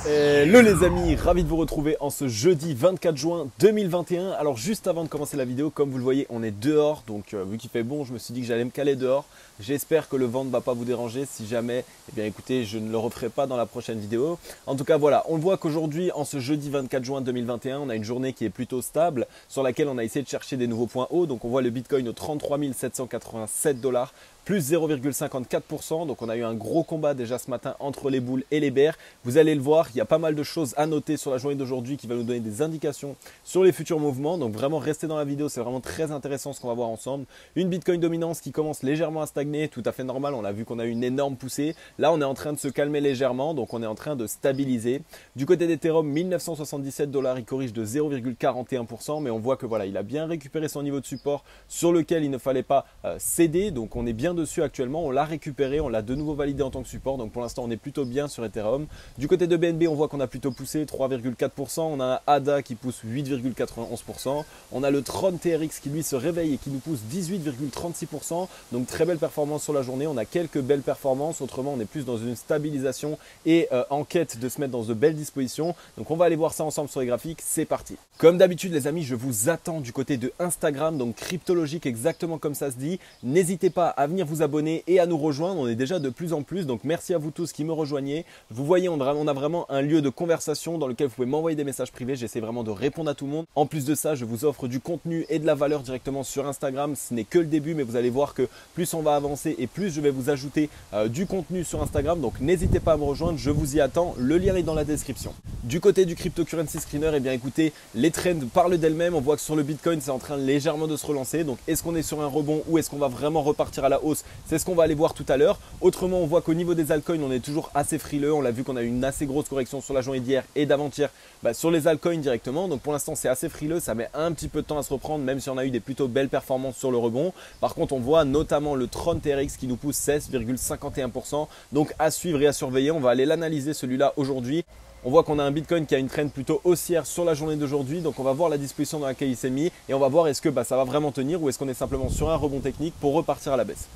Hello les amis, ravi de vous retrouver en ce jeudi 24 juin 2021. Alors juste avant de commencer la vidéo, comme vous le voyez, on est dehors. Donc vu qu'il fait bon, je me suis dit que j'allais me caler dehors. J'espère que le vent ne va pas vous déranger. Si jamais, eh bien écoutez, je ne le referai pas dans la prochaine vidéo. En tout cas voilà, on le voit qu'aujourd'hui, en ce jeudi 24 juin 2021, on a une journée qui est plutôt stable, sur laquelle on a essayé de chercher des nouveaux points hauts. Donc on voit le Bitcoin au 33 787 $, plus 0,54%. Donc on a eu un gros combat déjà ce matin entre les bulls et les bears. Vous allez le voir, il y a pas mal de choses à noter sur la journée d'aujourd'hui qui va nous donner des indications sur les futurs mouvements. Donc vraiment restez dans la vidéo, c'est vraiment très intéressant ce qu'on va voir ensemble. Une Bitcoin dominance qui commence légèrement à stagner, tout à fait normal. On a vu qu'on a eu une énorme poussée. Là on est en train de se calmer légèrement, donc on est en train de stabiliser. Du côté d'Ethereum, 1977 $, il corrige de 0,41%, mais on voit que voilà, il a bien récupéré son niveau de support sur lequel il ne fallait pas céder. Donc on est bien dessus actuellement, on l'a récupéré, on l'a de nouveau validé en tant que support. Donc pour l'instant on est plutôt bien sur Ethereum. Du côté de BNB, on voit qu'on a plutôt poussé 3,4%. On a un ADA qui pousse 8,91%. On a le Tron TRX qui lui se réveille et qui nous pousse 18,36%. Donc très belle performance sur la journée. On a quelques belles performances. Autrement, on est plus dans une stabilisation et en quête de se mettre dans de belles dispositions. Donc on va aller voir ça ensemble sur les graphiques. C'est parti. Comme d'habitude les amis, je vous attends du côté de Instagram, donc Cryptologique exactement comme ça se dit. N'hésitez pas à venir vous abonner et à nous rejoindre. On est déjà de plus en plus. Donc merci à vous tous qui me rejoignez. Vous voyez, on a vraiment un lieu de conversation dans lequel vous pouvez m'envoyer des messages privés. J'essaie vraiment de répondre à tout le monde. En plus de ça, je vous offre du contenu et de la valeur directement sur Instagram. Ce n'est que le début, mais vous allez voir que plus on va avancer et plus je vais vous ajouter du contenu sur Instagram. Donc n'hésitez pas à me rejoindre, je vous y attends. Le lien est dans la description. Du côté du cryptocurrency screener, eh bien écoutez, les trends parlent d'elles-mêmes. On voit que sur le Bitcoin, c'est en train légèrement de se relancer. Donc est-ce qu'on est sur un rebond ou est-ce qu'on va vraiment repartir à la hausse? C'est ce qu'on va aller voir tout à l'heure. Autrement, on voit qu'au niveau des altcoins, on est toujours assez frileux. On l'a vu qu'on a eu une assez grosse correction sur la journée d'hier et d'avant-hier sur les altcoins directement. Donc pour l'instant, c'est assez frileux. Ça met un petit peu de temps à se reprendre, même si on a eu des plutôt belles performances sur le rebond. Par contre, on voit notamment le Tron TRX qui nous pousse 16,51%. Donc à suivre et à surveiller. On va aller l'analyser celui-là aujourd'hui. On voit qu'on a un Bitcoin qui a une trend plutôt haussière sur la journée d'aujourd'hui. Donc on va voir la disposition dans laquelle il s'est mis et on va voir est-ce que ça va vraiment tenir ou est-ce qu'on est simplement sur un rebond technique pour repartir à la baisse.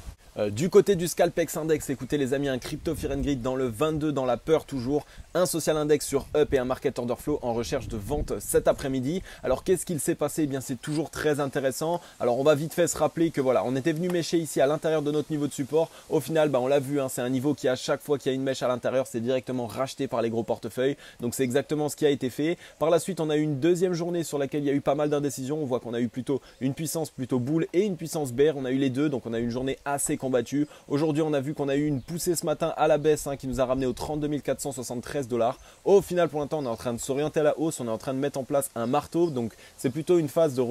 Du côté du Scalpex Index, écoutez les amis, un Crypto Fear and Greed dans le 22, dans la peur toujours, un Social Index sur Up et un Market Order Flow en recherche de vente cet après-midi. Alors qu'est-ce qu'il s'est passé? Eh bien c'est toujours très intéressant. Alors on va vite fait se rappeler que voilà, on était venu mêcher ici à l'intérieur de notre niveau de support. Au final, on l'a vu, c'est un niveau qui à chaque fois qu'il y a une mèche à l'intérieur, c'est directement racheté par les gros portefeuilles. Donc c'est exactement ce qui a été fait. Par la suite, on a eu une deuxième journée sur laquelle il y a eu pas mal d'indécisions. On voit qu'on a eu plutôt une puissance plutôt bull et une puissance bear. On a eu les deux, donc on a eu une journée assez combattue. Aujourd'hui, on a vu qu'on a eu une poussée ce matin à la baisse qui nous a ramené aux 32 473 $. Au final, pour l'instant, on est en train de s'orienter à la hausse. On est en train de mettre en place un marteau. Donc, c'est plutôt une phase de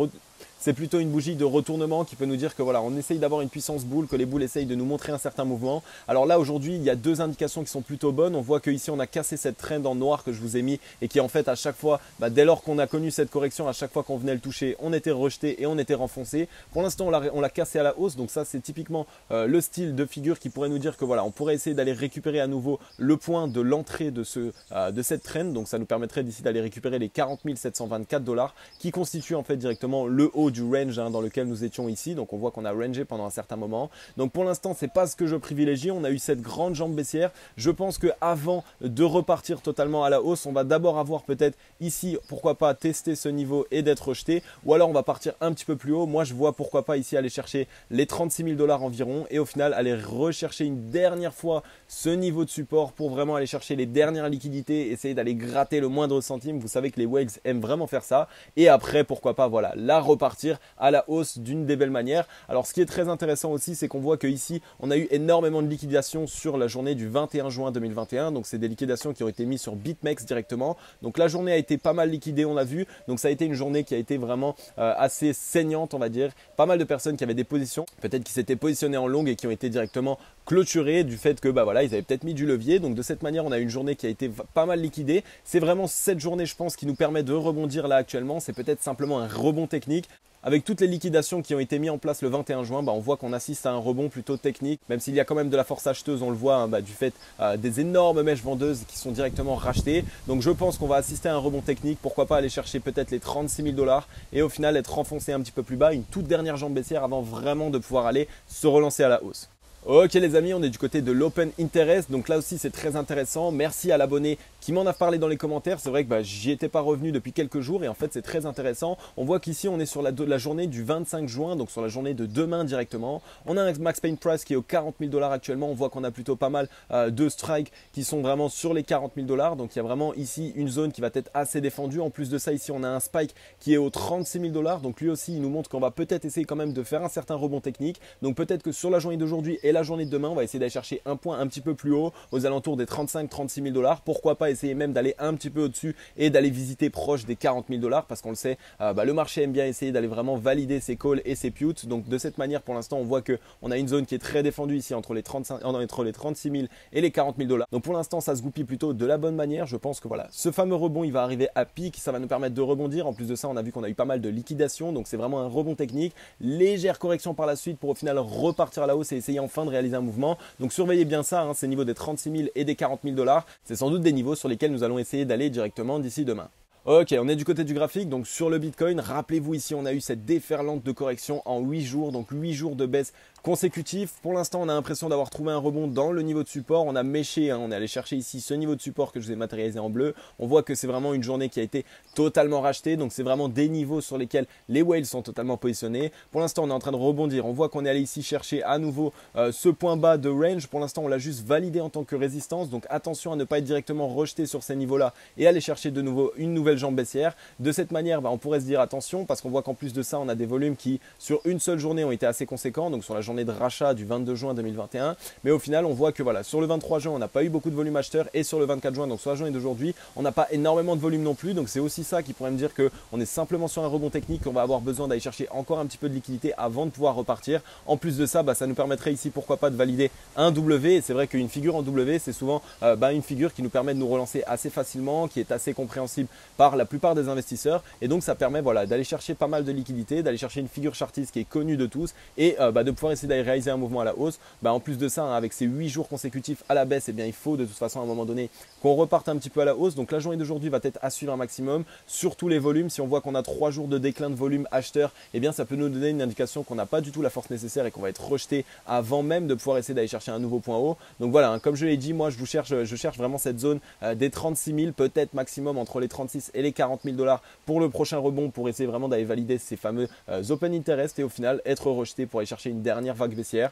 c'est plutôt une bougie de retournement qui peut nous dire que voilà, on essaye d'avoir une puissance boule, que les boules essayent de nous montrer un certain mouvement. Alors là, aujourd'hui, il y a deux indications qui sont plutôt bonnes. On voit qu'ici, on a cassé cette trend en noir que je vous ai mis et qui en fait à chaque fois, dès lors qu'on a connu cette correction, à chaque fois qu'on venait le toucher, on était rejeté et on était renfoncé. Pour l'instant, on l'a cassé à la hausse. Donc ça, c'est typiquement le style de figure qui pourrait nous dire que voilà, on pourrait essayer d'aller récupérer à nouveau le point de l'entrée de cette trend. Donc ça nous permettrait d'ici d'aller récupérer les 40 724 $ qui constituent en fait directement le haut du range dans lequel nous étions ici. Donc on voit qu'on a rangé pendant un certain moment. Donc pour l'instant, c'est pas ce que je privilégie. On a eu cette grande jambe baissière. Je pense que avant de repartir totalement à la hausse, on va d'abord avoir peut-être ici, pourquoi pas tester ce niveau et d'être rejeté, ou alors on va partir un petit peu plus haut. Moi je vois pourquoi pas ici aller chercher les 36 000 $ environ et au final aller rechercher une dernière fois ce niveau de support pour vraiment aller chercher les dernières liquidités, essayer d'aller gratter le moindre centime. Vous savez que les whales aiment vraiment faire ça et après pourquoi pas voilà, là repartir à la hausse d'une des belles manières. Alors ce qui est très intéressant aussi, c'est qu'on voit qu'ici on a eu énormément de liquidations sur la journée du 21 juin 2021. Donc c'est des liquidations qui ont été mises sur BitMEX directement. Donc la journée a été pas mal liquidée, on l'a vu. Donc ça a été une journée qui a été vraiment assez saignante, on va dire. Pas mal de personnes qui avaient des positions, peut-être qui s'étaient positionnées en longue et qui ont été directement clôturées du fait que voilà, ils avaient peut-être mis du levier. Donc de cette manière, on a une journée qui a été pas mal liquidée. C'est vraiment cette journée, je pense, qui nous permet de rebondir là actuellement. C'est peut-être simplement un rebond technique. Avec toutes les liquidations qui ont été mises en place le 21 juin, on voit qu'on assiste à un rebond plutôt technique, même s'il y a quand même de la force acheteuse, on le voit du fait des énormes mèches vendeuses qui sont directement rachetées. Donc je pense qu'on va assister à un rebond technique, pourquoi pas aller chercher peut-être les 36 000 $ et au final être renfoncé un petit peu plus bas, une toute dernière jambe baissière avant vraiment de pouvoir aller se relancer à la hausse. Ok les amis, on est du côté de l'Open Interest, donc là aussi c'est très intéressant. Merci à l'abonné qui m'en a parlé dans les commentaires. C'est vrai que j'y étais pas revenu depuis quelques jours et en fait c'est très intéressant. On voit qu'ici on est sur la journée du 25 juin, donc sur la journée de demain directement. On a un max pain price qui est aux 40 000 $ actuellement. On voit qu'on a plutôt pas mal de strikes qui sont vraiment sur les 40 000 $. Donc il y a vraiment ici une zone qui va être assez défendue. En plus de ça, ici on a un spike qui est aux 36 000 $. Donc lui aussi il nous montre qu'on va peut-être essayer quand même de faire un certain rebond technique. Donc peut-être que sur la journée d'aujourd'hui et la journée de demain, on va essayer d'aller chercher un point un petit peu plus haut, aux alentours des 35-36 000 $. Pourquoi pas essayer même d'aller un petit peu au-dessus et d'aller visiter proche des 40 000 $, parce qu'on le sait, le marché aime bien essayer d'aller vraiment valider ses calls et ses puts. Donc de cette manière, pour l'instant, on voit qu'on a une zone qui est très défendue ici entre les 36 000 et les 40 000 $. Donc pour l'instant, ça se goupille plutôt de la bonne manière. Je pense que voilà, ce fameux rebond, il va arriver à pic, ça va nous permettre de rebondir. En plus de ça, on a vu qu'on a eu pas mal de liquidations, donc c'est vraiment un rebond technique. Légère correction par la suite pour au final repartir à la hausse et essayer enfin de réaliser un mouvement. Donc surveillez bien ça, ces niveaux des 36 000 et des 40 000 $. C'est sans doute des niveaux sur lesquels nous allons essayer d'aller directement d'ici demain. Ok, on est du côté du graphique, donc sur le Bitcoin, rappelez-vous ici on a eu cette déferlante de correction en 8 jours, donc 8 jours de baisse consécutive. Pour l'instant on a l'impression d'avoir trouvé un rebond dans le niveau de support, on a méché, on est allé chercher ici ce niveau de support que je vous ai matérialisé en bleu. On voit que c'est vraiment une journée qui a été totalement rachetée, donc c'est vraiment des niveaux sur lesquels les whales sont totalement positionnés. Pour l'instant on est en train de rebondir, on voit qu'on est allé ici chercher à nouveau ce point bas de range. Pour l'instant on l'a juste validé en tant que résistance, donc attention à ne pas être directement rejeté sur ces niveaux là et aller chercher de nouveau une nouvelle jambe baissière. De cette manière, on pourrait se dire attention, parce qu'on voit qu'en plus de ça, on a des volumes qui, sur une seule journée, ont été assez conséquents, donc sur la journée de rachat du 22 juin 2021. Mais au final, on voit que voilà, sur le 23 juin, on n'a pas eu beaucoup de volume acheteur, et sur le 24 juin, donc sur la journée d'aujourd'hui, on n'a pas énormément de volume non plus. Donc c'est aussi ça qui pourrait me dire qu'on est simplement sur un rebond technique, qu'on va avoir besoin d'aller chercher encore un petit peu de liquidité avant de pouvoir repartir. En plus de ça, ça nous permettrait ici, pourquoi pas, de valider un W. Et c'est vrai qu'une figure en W, c'est souvent une figure qui nous permet de nous relancer assez facilement, qui est assez compréhensible par la plupart des investisseurs, et donc ça permet d'aller chercher pas mal de liquidité, d'aller chercher une figure chartiste qui est connue de tous et de pouvoir essayer d'aller réaliser un mouvement à la hausse. En plus de ça, avec ces 8 jours consécutifs à la baisse, il faut de toute façon à un moment donné qu'on reparte un petit peu à la hausse. Donc la journée d'aujourd'hui va être à suivre un maximum sur tous les volumes. Si on voit qu'on a 3 jours de déclin de volume acheteur, ça peut nous donner une indication qu'on n'a pas du tout la force nécessaire et qu'on va être rejeté avant même de pouvoir essayer d'aller chercher un nouveau point haut. Donc voilà, comme je l'ai dit, moi je cherche vraiment cette zone des 36 000, peut-être maximum entre les 36 et les 40 000 $ pour le prochain rebond, pour essayer vraiment d'aller valider ces fameux open interest et au final être rejeté pour aller chercher une dernière vague baissière.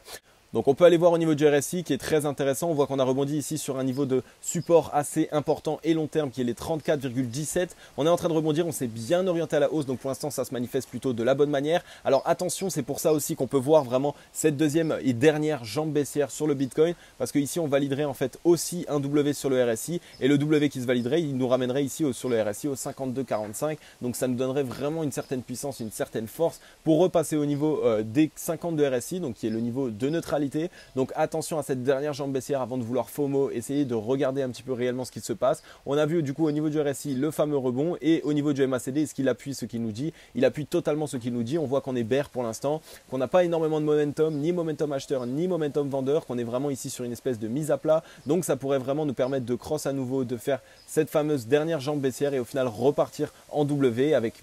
Donc on peut aller voir au niveau du RSI qui est très intéressant. On voit qu'on a rebondi ici sur un niveau de support assez important et long terme qui est les 34,17. On est en train de rebondir, on s'est bien orienté à la hausse. Donc pour l'instant ça se manifeste plutôt de la bonne manière. Alors attention, c'est pour ça aussi qu'on peut voir vraiment cette deuxième et dernière jambe baissière sur le Bitcoin. Parce qu'ici on validerait en fait aussi un W sur le RSI. Et le W qui se validerait, il nous ramènerait ici sur le RSI au 52,45. Donc ça nous donnerait vraiment une certaine puissance, une certaine force pour repasser au niveau des 50 de RSI. Donc qui est le niveau de neutralité. Donc attention à cette dernière jambe baissière avant de vouloir FOMO, essayez de regarder un petit peu réellement ce qui se passe. On a vu du coup au niveau du RSI le fameux rebond et au niveau du MACD, est-ce qu'il appuie ce qu'il nous dit? Il appuie totalement ce qu'il nous dit. On voit qu'on est bear pour l'instant, qu'on n'a pas énormément de momentum, ni momentum acheteur, ni momentum vendeur, qu'on est vraiment ici sur une espèce de mise à plat. Donc ça pourrait vraiment nous permettre de cross à nouveau, de faire cette fameuse dernière jambe baissière et au final repartir en W avec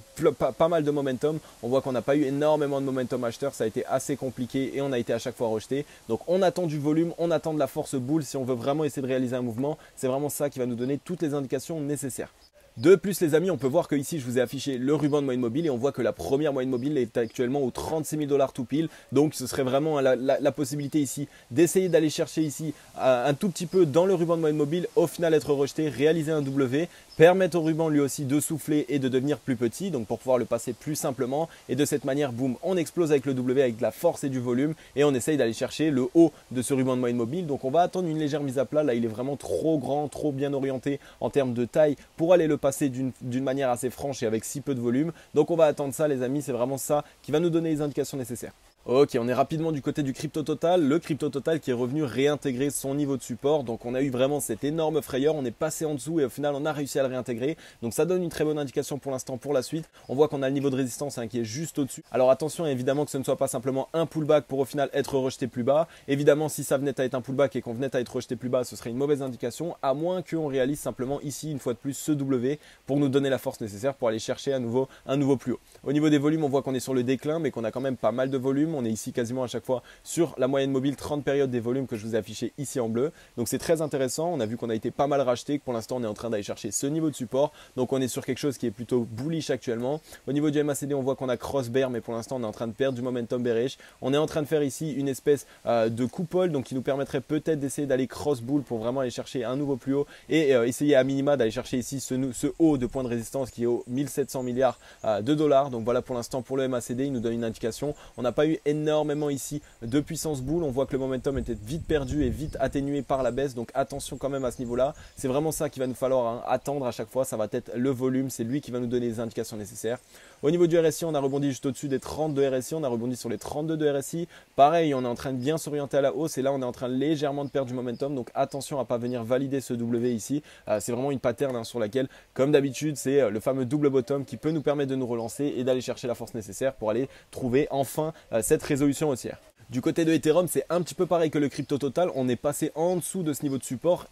pas mal de momentum. On voit qu'on n'a pas eu énormément de momentum acheteur, ça a été assez compliqué et on a été à chaque fois rejeté. Donc on attend du volume, on attend de la force boule si on veut vraiment essayer de réaliser un mouvement. C'est vraiment ça qui va nous donner toutes les indications nécessaires. De plus les amis, on peut voir que ici je vous ai affiché le ruban de moyenne mobile et on voit que la première moyenne mobile est actuellement aux 36 000 $ tout pile. Donc ce serait vraiment la possibilité ici d'essayer d'aller chercher ici un tout petit peu dans le ruban de moyenne mobile, au final être rejeté, réaliser un W, permettre au ruban lui aussi de souffler et de devenir plus petit, donc pour pouvoir le passer plus simplement. Et de cette manière, boum, on explose avec le W avec de la force et du volume et on essaye d'aller chercher le haut de ce ruban de moyenne mobile. Donc on va attendre une légère mise à plat. Là il est vraiment trop grand, trop bien orienté en termes de taille pour aller le passer d'une manière assez franche et avec si peu de volume. Donc on va attendre ça les amis, c'est vraiment ça qui va nous donner les indications nécessaires. Ok, on est rapidement du côté du Crypto Total. Le Crypto Total qui est revenu réintégrer son niveau de support. Donc on a eu vraiment cette énorme frayeur. On est passé en dessous et au final on a réussi à le réintégrer. Donc ça donne une très bonne indication pour l'instant pour la suite. On voit qu'on a le niveau de résistance qui est juste au-dessus. Alors attention évidemment que ce ne soit pas simplement un pullback pour au final être rejeté plus bas. Évidemment si ça venait à être un pullback et qu'on venait à être rejeté plus bas, ce serait une mauvaise indication. À moins qu'on réalise simplement ici une fois de plus ce W pour nous donner la force nécessaire pour aller chercher à nouveau un nouveau plus haut. Au niveau des volumes, on voit qu'on est sur le déclin mais qu'on a quand même pas mal de volume. On est ici quasiment à chaque fois sur la moyenne mobile 30 périodes des volumes que je vous ai affiché ici en bleu. Donc c'est très intéressant. On a vu qu'on a été pas mal racheté, que pour l'instant on est en train d'aller chercher ce niveau de support. Donc on est sur quelque chose qui est plutôt bullish actuellement. Au niveau du MACD, on voit qu'on a cross bear, mais pour l'instant on est en train de perdre du momentum bearish. On est en train de faire ici une espèce de coupole, donc qui nous permettrait peut-être d'essayer d'aller cross bull pour vraiment aller chercher un nouveau plus haut et essayer à minima d'aller chercher ici ce haut de point de résistance qui est au 1700 milliards de dollars. Donc voilà, pour l'instant pour le MACD, il nous donne une indication. On n'a pas eu énormément ici de puissance bull. On voit que le momentum était vite perdu et vite atténué par la baisse, donc attention quand même à ce niveau là. C'est vraiment ça qu'il va nous falloir attendre à chaque fois. Ça va être le volume, c'est lui qui va nous donner les indications nécessaires. Au niveau du RSI, on a rebondi juste au-dessus des 30 de RSI, on a rebondi sur les 32 de RSI. Pareil, on est en train de bien s'orienter à la hausse et là on est en train légèrement de perdre du momentum, donc attention à ne pas venir valider ce W ici. C'est vraiment une pattern sur laquelle, comme d'habitude, c'est le fameux double bottom qui peut nous permettre de nous relancer et d'aller chercher la force nécessaire pour aller trouver enfin cette résolution haussière. Du côté de Ethereum, c'est un petit peu pareil que le crypto total, on est passé en dessous de ce niveau de support.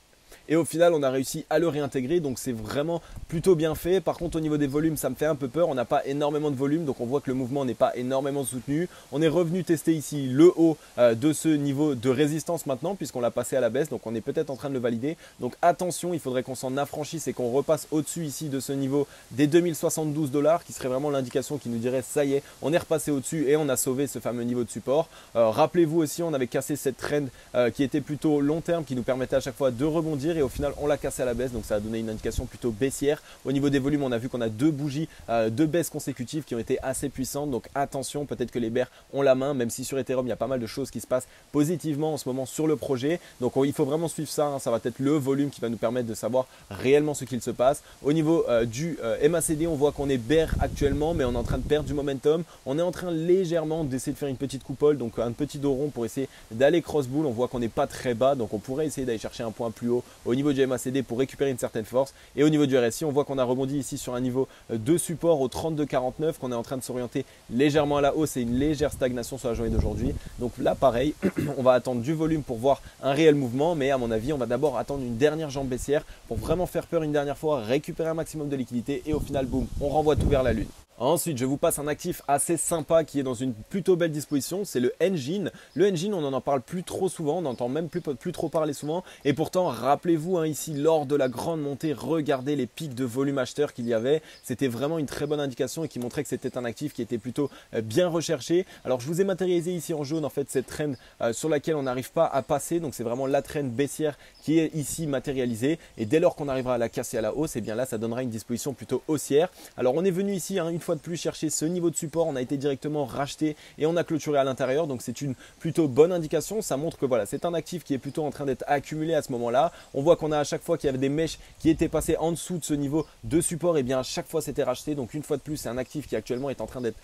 Et au final, on a réussi à le réintégrer, donc c'est vraiment plutôt bien fait. Par contre, au niveau des volumes, ça me fait un peu peur. On n'a pas énormément de volume, donc on voit que le mouvement n'est pas énormément soutenu. On est revenu tester ici le haut de ce niveau de résistance maintenant, puisqu'on l'a passé à la baisse, donc on est peut-être en train de le valider. Donc attention, il faudrait qu'on s'en affranchisse et qu'on repasse au-dessus ici de ce niveau des 2072 $, qui serait vraiment l'indication qui nous dirait ça y est, on est repassé au-dessus et on a sauvé ce fameux niveau de support. Rappelez-vous aussi, on avait cassé cette trend qui était plutôt long terme, qui nous permettait à chaque fois de rebondir. Et au final on l'a cassé à la baisse, donc ça a donné une indication plutôt baissière. Au niveau des volumes, on a vu qu'on a deux bougies de baisse consécutives qui ont été assez puissantes, donc attention, peut-être que les bears ont la main, même si sur Ethereum il y a pas mal de choses qui se passent positivement en ce moment sur le projet. Donc il faut vraiment suivre ça, ça va être le volume qui va nous permettre de savoir réellement ce qu'il se passe. Au niveau du MACD, on voit qu'on est bear actuellement, mais on est en train de perdre du momentum. On est en train légèrement d'essayer de faire une petite coupole, donc un petit dos rond pour essayer d'aller cross bull. On voit qu'on n'est pas très bas, donc on pourrait essayer d'aller chercher un point plus haut au niveau du MACD pour récupérer une certaine force. Et au niveau du RSI, on voit qu'on a rebondi ici sur un niveau de support au 32,49, qu'on est en train de s'orienter légèrement à la hausse et une légère stagnation sur la journée d'aujourd'hui. Donc là pareil, on va attendre du volume pour voir un réel mouvement, mais à mon avis on va d'abord attendre une dernière jambe baissière pour vraiment faire peur une dernière fois, récupérer un maximum de liquidité et au final boum, on renvoie tout vers la lune. Ensuite, je vous passe un actif assez sympa qui est dans une plutôt belle disposition, c'est le Engine. Le Engine, on n'en parle plus trop souvent, on n'entend même plus trop parler souvent. Et pourtant, rappelez-vous, ici, lors de la grande montée, regardez les pics de volume acheteur qu'il y avait. C'était vraiment une très bonne indication et qui montrait que c'était un actif qui était plutôt bien recherché. Alors, je vous ai matérialisé ici en jaune, en fait, cette trend sur laquelle on n'arrive pas à passer. Donc, c'est vraiment la trend baissière qui est ici matérialisée. Et dès lors qu'on arrivera à la casser à la hausse, et bien là, ça donnera une disposition plutôt haussière. Alors, on est venu ici, une fois de plus chercher ce niveau de support, on a été directement racheté et on a clôturé à l'intérieur, donc c'est une plutôt bonne indication. Ça montre que voilà, c'est un actif qui est plutôt en train d'être accumulé à ce moment-là. On voit qu'on a à chaque fois qu'il y avait des mèches qui étaient passées en dessous de ce niveau de support, et bien à chaque fois c'était racheté. Donc une fois de plus, c'est un actif qui actuellement est en train d'être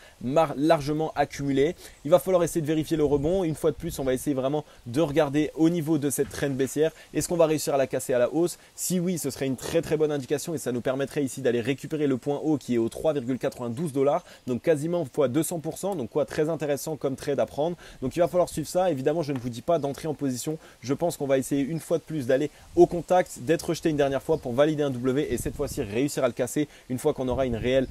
largement accumulé. Il va falloir essayer de vérifier le rebond. Une fois de plus, on va essayer vraiment de regarder au niveau de cette trend baissière, est-ce qu'on va réussir à la casser à la hausse? Si oui, ce serait une très bonne indication et ça nous permettrait ici d'aller récupérer le point haut qui est au 3,92 $, donc quasiment fois 200%, donc quoi, très intéressant comme trade à prendre. Donc il va falloir suivre ça. Évidemment, je ne vous dis pas d'entrer en position. Je pense qu'on va essayer une fois de plus d'aller au contact, d'être rejeté une dernière fois pour valider un W et cette fois-ci réussir à le casser une fois qu'on aura une réelle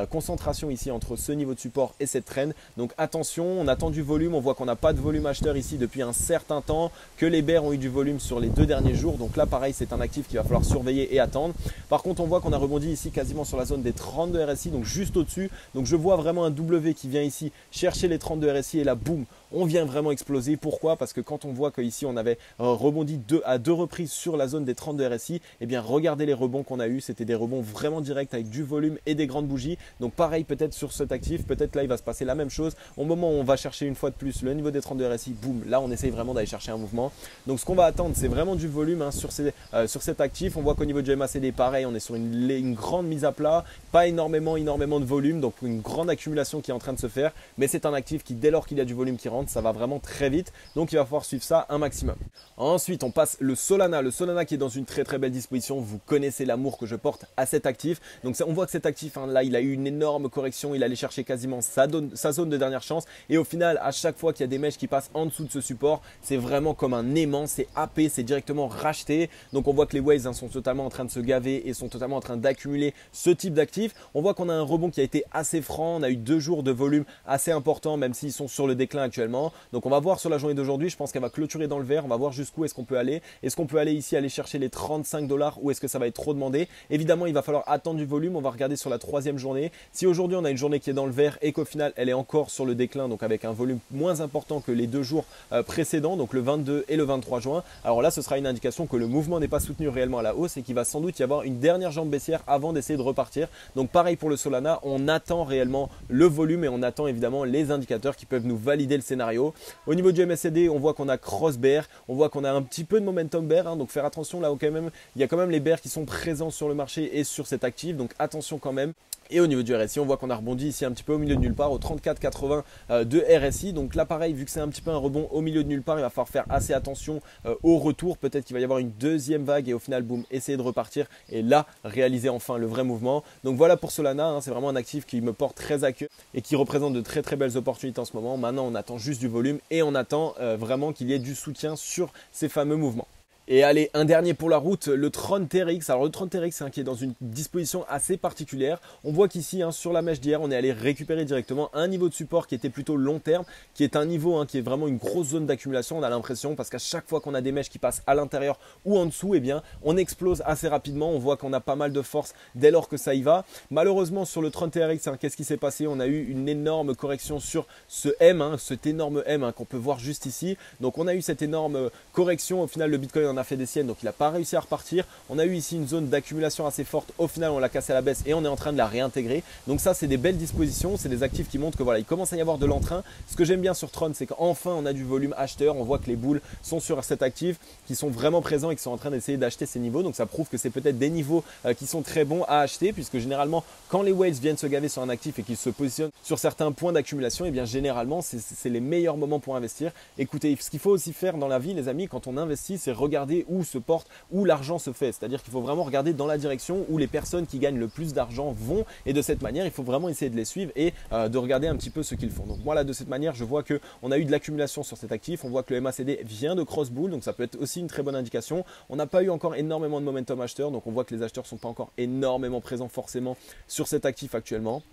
concentration ici entre ce niveau de support et cette trend. Donc attention, on attend du volume. On voit qu'on n'a pas de volume acheteur ici depuis un certain temps, que les bears ont eu du volume sur les 2 derniers jours. Donc là, pareil, c'est un actif qu'il va falloir surveiller et attendre. Par contre, on voit qu'on a rebondi ici quasiment sur la zone des 32 RSI, donc juste au-dessus. Donc je vois vraiment un W qui vient ici chercher les 32 RSI et là, boum, on vient vraiment exploser. Pourquoi? Parce que quand on voit qu'ici on avait rebondi à deux reprises sur la zone des 32 RSI, eh bien regardez les rebonds qu'on a eu. C'était des rebonds vraiment directs avec du volume et des grandes bougies. Donc pareil, peut-être sur cet actif, peut-être là il va se passer la même chose. Au moment où on va chercher une fois de plus le niveau des 32 RSI, boum, là on essaye vraiment d'aller chercher un mouvement. Donc ce qu'on va attendre, c'est vraiment du volume sur cet actif. On voit qu'au niveau du MACD, pareil, on est sur une grande mise à plat, pas énormément de volume, donc une grande accumulation qui est en train de se faire, mais c'est un actif qui, dès lors qu'il y a du volume qui rentre, ça va vraiment très vite, donc il va falloir suivre ça un maximum. Ensuite, on passe le Solana qui est dans une très belle disposition. Vous connaissez l'amour que je porte à cet actif. Donc on voit que cet actif, là, il a eu une énorme correction, il allait chercher quasiment sa zone de dernière chance, et au final, à chaque fois qu'il y a des mèches qui passent en dessous de ce support, c'est vraiment comme un aimant, c'est happé, c'est directement racheté. Donc on voit que les waves sont totalement en train de se gaver et sont totalement en train d'accumuler ce type d'actifs. On voit qu'on a un rebond qui a été assez franc, on a eu 2 jours de volume assez important, même s'ils sont sur le déclin actuellement. actuellement. Donc on va voir sur la journée d'aujourd'hui, je pense qu'elle va clôturer dans le vert. On va voir jusqu'où est-ce qu'on peut aller. Est-ce qu'on peut aller ici, aller chercher les 35 $ ou est-ce que ça va être trop demandé? Évidemment, il va falloir attendre du volume. On va regarder sur la troisième journée. Si aujourd'hui on a une journée qui est dans le vert et qu'au final elle est encore sur le déclin, donc avec un volume moins important que les 2 jours précédents, donc le 22 et le 23 juin, alors là ce sera une indication que le mouvement n'est pas soutenu réellement à la hausse et qu'il va sans doute y avoir une dernière jambe baissière avant d'essayer de repartir. Donc pareil pour le Solana, on attend réellement le volume et on attend évidemment les indicateurs qui peuvent nous valider le scénario. Au niveau du MACD, on voit qu'on a cross bear, on voit qu'on a un petit peu de momentum bear, donc faire attention là où quand même, il y a quand même les bears qui sont présents sur le marché et sur cet actif, donc attention quand même. Et au niveau du RSI, on voit qu'on a rebondi ici un petit peu au milieu de nulle part, au 34,80 de RSI. Donc là, pareil, vu que c'est un petit peu un rebond au milieu de nulle part, il va falloir faire assez attention au retour. Peut-être qu'il va y avoir une deuxième vague et au final, boum, essayer de repartir et là, réaliser enfin le vrai mouvement. Donc voilà pour Solana, hein, c'est vraiment un actif qui me porte très à cœur et qui représente de très très belles opportunités en ce moment. Maintenant, on attend juste du volume et on attend vraiment qu'il y ait du soutien sur ces fameux mouvements. Et allez, un dernier pour la route, le Tron TRX. Alors le Tron TRX qui est dans une disposition assez particulière. On voit qu'ici sur la mèche d'hier, on est allé récupérer directement un niveau de support qui était plutôt long terme, qui est un niveau qui est vraiment une grosse zone d'accumulation. On a l'impression parce qu'à chaque fois qu'on a des mèches qui passent à l'intérieur ou en dessous, eh bien on explose assez rapidement. On voit qu'on a pas mal de force dès lors que ça y va. Malheureusement sur le Tron TRX, qu'est-ce qui s'est passé? On a eu une énorme correction sur ce M, cet énorme M qu'on peut voir juste ici. Donc on a eu cette énorme correction. Au final, le Bitcoin a fait des siennes, donc il n'a pas réussi à repartir. On a eu ici une zone d'accumulation assez forte. Au final, on l'a cassé à la baisse et on est en train de la réintégrer. Donc ça, c'est des belles dispositions. C'est des actifs qui montrent que voilà, il commence à y avoir de l'entrain. Ce que j'aime bien sur Tron, c'est qu'enfin, on a du volume acheteur. On voit que les boules sont sur cet actif, qui sont vraiment présents et qui sont en train d'essayer d'acheter ces niveaux. Donc ça prouve que c'est peut-être des niveaux qui sont très bons à acheter, puisque généralement, quand les whales viennent se gaver sur un actif et qu'ils se positionnent sur certains points d'accumulation, et bien généralement, c'est les meilleurs moments pour investir. Écoutez, ce qu'il faut aussi faire dans la vie, les amis, quand on investit, c'est regarder où se porte, où l'argent se fait. C'est-à-dire qu'il faut vraiment regarder dans la direction où les personnes qui gagnent le plus d'argent vont, et de cette manière, il faut vraiment essayer de les suivre et de regarder un petit peu ce qu'ils font. Donc voilà, de cette manière, je vois qu'on a eu de l'accumulation sur cet actif. On voit que le MACD vient de cross bull, donc ça peut être aussi une très bonne indication. On n'a pas eu encore énormément de momentum acheteur, donc on voit que les acheteurs ne sont pas encore énormément présents forcément sur cet actif actuellement.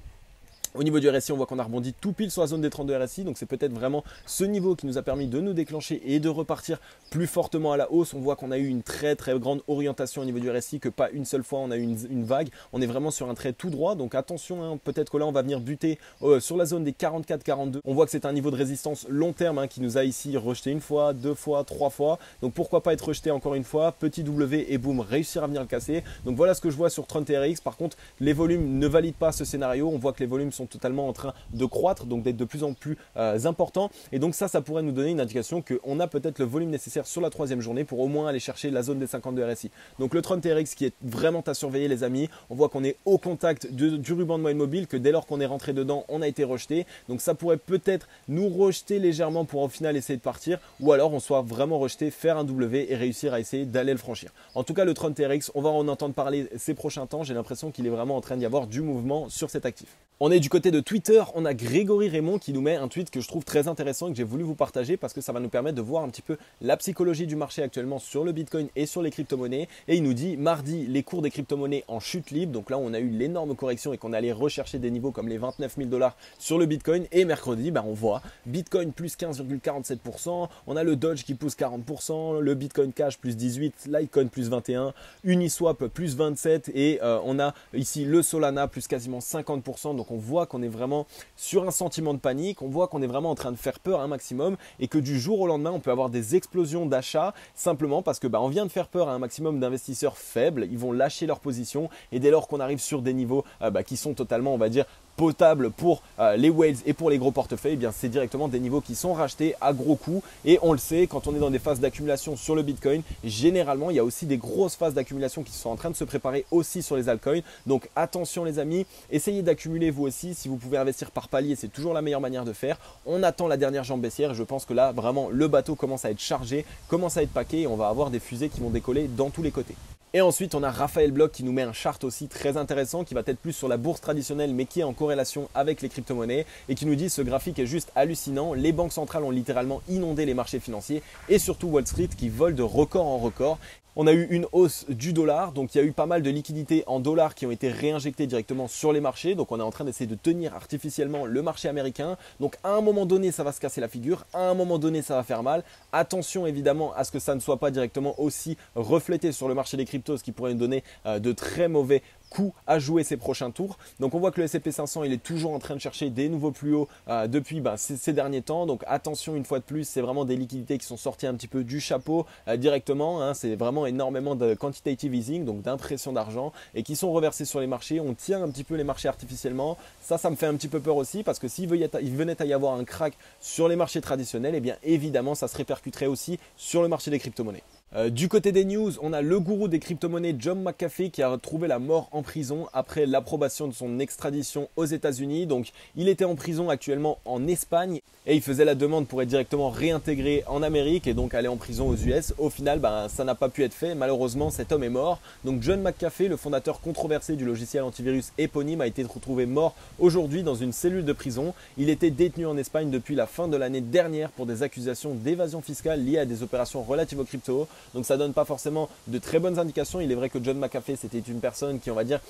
Au niveau du RSI, on voit qu'on a rebondi tout pile sur la zone des 32 RSI, donc c'est peut-être vraiment ce niveau qui nous a permis de nous déclencher et de repartir plus fortement à la hausse. On voit qu'on a eu une très très grande orientation au niveau du RSI, que pas une seule fois on a eu une vague. On est vraiment sur un trait tout droit, donc attention, peut-être que là on va venir buter sur la zone des 44-42. On voit que c'est un niveau de résistance long terme qui nous a ici rejeté une fois, 2 fois, 3 fois. Donc pourquoi pas être rejeté encore une fois, petit W et boum, réussir à venir le casser. Donc voilà ce que je vois sur Tron TRX. Par contre, les volumes ne valident pas ce scénario. On voit que les volumes sont totalement en train de croître, donc d'être de plus en plus importants, et donc ça pourrait nous donner une indication qu'on a peut-être le volume nécessaire sur la troisième journée pour au moins aller chercher la zone des 52 RSI. Donc le Tron TRX qui est vraiment à surveiller, les amis. On voit qu'on est au contact du ruban de moyenne mobile, que dès lors qu'on est rentré dedans, on a été rejeté, donc ça pourrait peut-être nous rejeter légèrement pour au final essayer de partir, ou alors on soit vraiment rejeté, faire un W et réussir à essayer d'aller le franchir. En tout cas, le Tron TRX, on va en entendre parler ces prochains temps. J'ai l'impression qu'il est vraiment en train d'y avoir du mouvement sur cet actif. On est du côté de Twitter, on a Grégory Raymond qui nous met un tweet que je trouve très intéressant et que j'ai voulu vous partager parce que ça va nous permettre de voir un petit peu la psychologie du marché actuellement sur le Bitcoin et sur les crypto-monnaies. Et il nous dit: mardi, les cours des crypto-monnaies en chute libre. Donc là, on a eu l'énorme correction et qu'on allait rechercher des niveaux comme les 29 000 $ sur le Bitcoin. Et mercredi, on voit Bitcoin plus 15,47%, on a le Doge qui pousse 40%, le Bitcoin Cash plus 18%, Litecoin plus 21%, Uniswap plus 27% et on a ici le Solana plus quasiment 50%. Donc on voit qu'on est vraiment sur un sentiment de panique, on voit qu'on est vraiment en train de faire peur un maximum et que du jour au lendemain, on peut avoir des explosions d'achats simplement parce que on vient de faire peur à un maximum d'investisseurs faibles, ils vont lâcher leur position et dès lors qu'on arrive sur des niveaux qui sont totalement, on va dire, potable pour les whales et pour les gros portefeuilles, c'est directement des niveaux qui sont rachetés à gros coûts. Et on le sait, quand on est dans des phases d'accumulation sur le Bitcoin, généralement il y a aussi des grosses phases d'accumulation qui sont en train de se préparer aussi sur les altcoins. Donc attention les amis, essayez d'accumuler vous aussi. Si vous pouvez investir par palier, c'est toujours la meilleure manière de faire. On attend la dernière jambe baissière et je pense que là vraiment le bateau commence à être chargé, commence à être paqué et on va avoir des fusées qui vont décoller dans tous les côtés. Et ensuite, on a Raphaël Bloch qui nous met un chart aussi très intéressant qui va être plus sur la bourse traditionnelle mais qui est en corrélation avec les crypto-monnaies et qui nous dit: ce graphique est juste hallucinant. Les banques centrales ont littéralement inondé les marchés financiers et surtout Wall Street qui vole de record en record. On a eu une hausse du dollar, donc il y a eu pas mal de liquidités en dollars qui ont été réinjectées directement sur les marchés. Donc on est en train d'essayer de tenir artificiellement le marché américain. Donc à un moment donné, ça va se casser la figure, à un moment donné, ça va faire mal. Attention évidemment à ce que ça ne soit pas directement aussi reflété sur le marché des cryptos, ce qui pourrait nous donner de très mauvais coups à jouer ces prochains tours. Donc on voit que le S&P 500 il est toujours en train de chercher des nouveaux plus hauts depuis ces derniers temps. Donc attention, une fois de plus, c'est vraiment des liquidités qui sont sorties un petit peu du chapeau directement, hein. C'est vraiment énormément de quantitative easing, donc d'impression d'argent, et qui sont reversées sur les marchés. On tient un petit peu les marchés artificiellement. Ça me fait un petit peu peur aussi, parce que s'il venait à y avoir un crack sur les marchés traditionnels, et bien évidemment ça se répercuterait aussi sur le marché des crypto-monnaies. Du côté des news, on a le gourou des crypto-monnaies John McAfee qui a trouvé la mort en prison après l'approbation de son extradition aux États-Unis. Donc il était en prison actuellement en Espagne et il faisait la demande pour être directement réintégré en Amérique et donc aller en prison aux US. Au final, ça n'a pas pu être fait. Malheureusement, cet homme est mort. Donc John McAfee, le fondateur controversé du logiciel antivirus éponyme, a été retrouvé mort aujourd'hui dans une cellule de prison. Il était détenu en Espagne depuis la fin de l'année dernière pour des accusations d'évasion fiscale liées à des opérations relatives aux cryptos. Donc ça donne pas forcément de très bonnes indications. Il est vrai que John McAfee, c'était une personne qui, on va dire,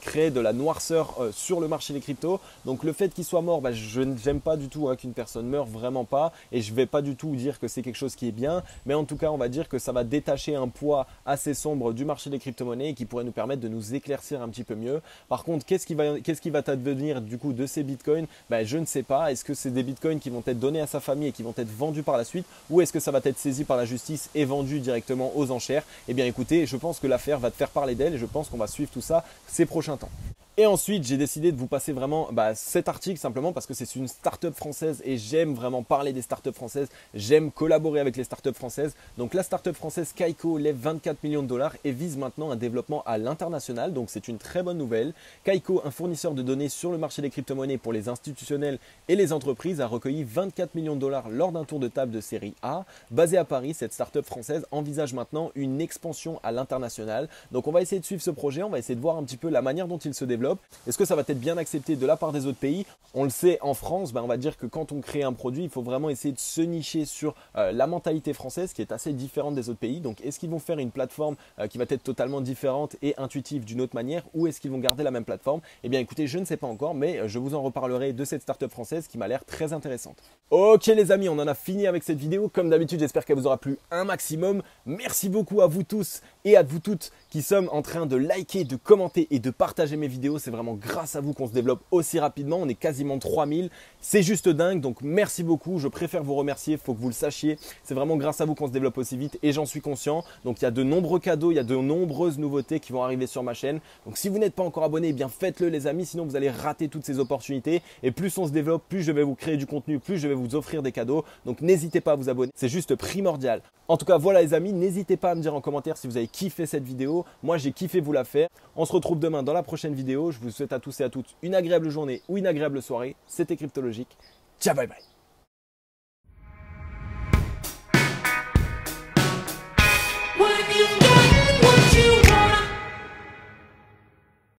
créait de la noirceur sur le marché des cryptos. Donc le fait qu'il soit mort, je n'aime pas du tout qu'une personne meure, vraiment pas. Et je vais pas du tout dire que c'est quelque chose qui est bien. Mais en tout cas, on va dire que ça va détacher un poids assez sombre du marché des crypto-monnaies et qui pourrait nous permettre de nous éclaircir un petit peu mieux. Par contre, qu'est-ce qui va advenir du coup de ces bitcoins? Je ne sais pas. Est-ce que c'est des bitcoins qui vont être donnés à sa famille et qui vont être vendus par la suite, ou est-ce que ça va être saisi par la justice et vendu directement aux enchères? Eh bien écoutez, je pense que l'affaire va te faire parler d'elle et je pense qu'on va suivre tout ça ces prochains temps. Et ensuite, j'ai décidé de vous passer vraiment cet article simplement parce que c'est une start-up française et j'aime vraiment parler des start-up françaises. J'aime collaborer avec les start-up françaises. Donc la start-up française Kaiko lève 24 millions de dollars et vise maintenant un développement à l'international. Donc c'est une très bonne nouvelle. Kaiko, un fournisseur de données sur le marché des crypto-monnaies pour les institutionnels et les entreprises, a recueilli 24 millions de dollars lors d'un tour de table de série A. Basée à Paris, cette start-up française envisage maintenant une expansion à l'international. Donc on va essayer de suivre ce projet, on va essayer de voir un petit peu la manière dont il se développe. Est-ce que ça va être bien accepté de la part des autres pays? On le sait, en France, on va dire que quand on crée un produit, il faut vraiment essayer de se nicher sur la mentalité française qui est assez différente des autres pays. Donc est-ce qu'ils vont faire une plateforme qui va être totalement différente et intuitive d'une autre manière, ou est-ce qu'ils vont garder la même plateforme? Eh bien écoutez, je ne sais pas encore, mais je vous en reparlerai de cette startup française qui m'a l'air très intéressante. Ok les amis, on en a fini avec cette vidéo. Comme d'habitude, j'espère qu'elle vous aura plu un maximum. Merci beaucoup à vous tous et à vous toutes qui sommes en train de liker, de commenter et de partager mes vidéos. C'est vraiment grâce à vous qu'on se développe aussi rapidement. On est quasiment 3000. C'est juste dingue. Donc merci beaucoup. Je préfère vous remercier. Il faut que vous le sachiez. C'est vraiment grâce à vous qu'on se développe aussi vite et j'en suis conscient. Donc il y a de nombreux cadeaux, il y a de nombreuses nouveautés qui vont arriver sur ma chaîne. Donc si vous n'êtes pas encore abonné, eh bien faites-le les amis. Sinon vous allez rater toutes ces opportunités. Et plus on se développe, plus je vais vous créer du contenu, plus je vais vous offrir des cadeaux. Donc n'hésitez pas à vous abonner. C'est juste primordial. En tout cas, voilà les amis. N'hésitez pas à me dire en commentaire si vous avez kiffé cette vidéo. Moi, j'ai kiffé vous la faire. On se retrouve demain dans la prochaine vidéo. Je vous souhaite à tous et à toutes une agréable journée ou une agréable soirée. C'était Cryptologique. Ciao, bye bye.